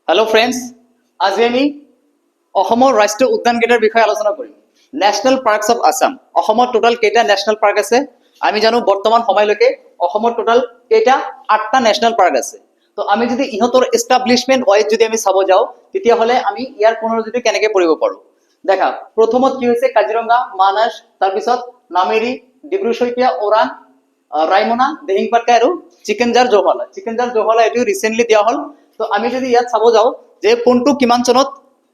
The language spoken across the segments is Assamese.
हेलो फ्रेंड्स, आज আমি অসমৰ ৰাষ্ট্ৰীয় উদ্যানকেইটাৰ বিষয়ে আলোচনা কৰিম। National parks of Assam. অসমৰ টোটাল কেইটা ন্যাশনাল পাৰ্ক আছে? আমি জানো বৰ্তমান সময়লৈকে অসমৰ টোটাল কেইটা 8টা ন্যাশনাল পাৰ্ক আছে। তো আমি যদি ইহঁতৰ এস্টাব্লিশমেন্ট ওয়াইজ যদি আমি চাব যাওঁ তেতিয়াহ'লে আমি ইয়াৰ পুনৰুজ্জীৱিত কেনেকৈ কৰিব পাৰোঁ। দেখা প্ৰথমত কি হৈছে কাজিৰঙা, মানাস, তাৰপিছত নামেৰি, ডিব্ৰু চৈখোৱা, ওৰাং, ৰাইমনা, দিহিং পাটকাই আৰু চিকেনজাৰ জহলা। চিকেনজাৰ জহলা এইটো ৰিসেন্টলি দিয়া হ'ল। তো আমি যদি ইয়াত চাব যাওঁ যে কোনটো কিমান চনত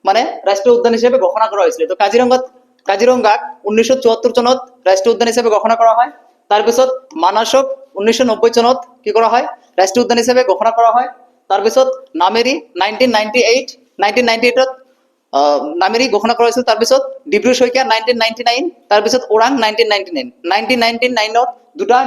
মানে ৰাষ্ট্ৰীয় উদ্যান হিচাপে ঘোষণা কৰা হৈছিল। তো কাজিৰঙাক 1974 চনত ৰাষ্ট্ৰীয় উদ্যান হিচাপে ঘোষণা কৰা হয়। তাৰপিছত মানাসক 1990 চনত কি কৰা হয় ৰাষ্ট্ৰীয় উদ্যান হিচাপে ঘোষণা কৰা হয়। তাৰপিছত নামেৰি 1998ত নামেৰি ঘোষণা কৰা হৈছিল। তাৰপিছত ডিব্ৰু চৈখোৱা 1999, তাৰপিছত ওৰাং 1999ত দুটা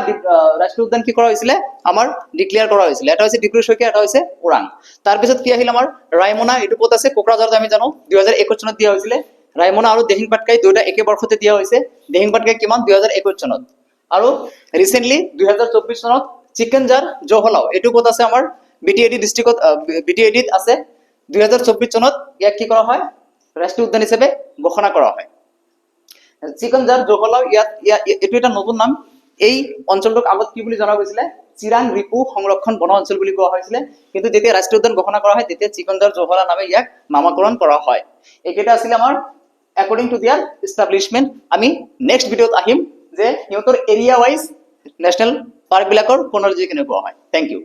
ৰাষ্ট্ৰীয় উদ্যান কি কৰা হৈছিলে আমাৰ ডিক্লেয়াৰ কৰা হৈছিলে। এটা হৈছে ডিব্ৰু চৈখোৱা, এটা হৈছে ওৰাং। তাৰপিছত কি আহিল আমাৰ ৰাইমনা। এইটো ক'ত আছে? কোকৰাঝাৰত। আমি জানো 2021 চনত দিয়া হৈছিলে। ৰাইমনা আৰু দিহিং পাটকাই দুয়োটা একে বৰ্ষতে দিয়া হৈছে। দিহিং পাটকাই কিমান 2021 চনত। আৰু ৰিসেন্টলি 2024 চনত চিকেনজাৰ জহলাও এইটো ক'ত আছে আমাৰ বিটিএডি ডিস্ট্ৰিক্টত, বিটিএডিত আছে। 2024 চনত ইয়াক কি কৰা হয় ৰাষ্ট্ৰীয় উদ্যান হিচাপে ঘোষণা কৰা হয়। চিকেনজাৰ জহলাও এইটো এটা নতুন নাম। এই অঞ্চলটোক আগত কি বুলি জনা গৈছিলে? চিৰাং ৰিপু সংৰক্ষণ বন অঞ্চল বুলি কোৱা হৈছিলে। কিন্তু যেতিয়া ৰাষ্ট্ৰীয় উদ্যান ঘোষণা কৰা হয় তেতিয়া চিকেনজাৰ জহলা নামে ইয়াক নামকৰণ কৰা হয়। এইকেইটা আছিলে আমাৰ একৰ্ডিং টু দিয়াৰ এস্টাব্লিশমেন্ট। আমি নেক্সট ভিডিঅ'ত আহিম যে সিহঁতৰ এৰিয়া ৱাইজ নেশ্যনেল পাৰ্কবিলাকৰ পুনৰুজ্জীৱিত কেনেকুৱা হয়। Thank U.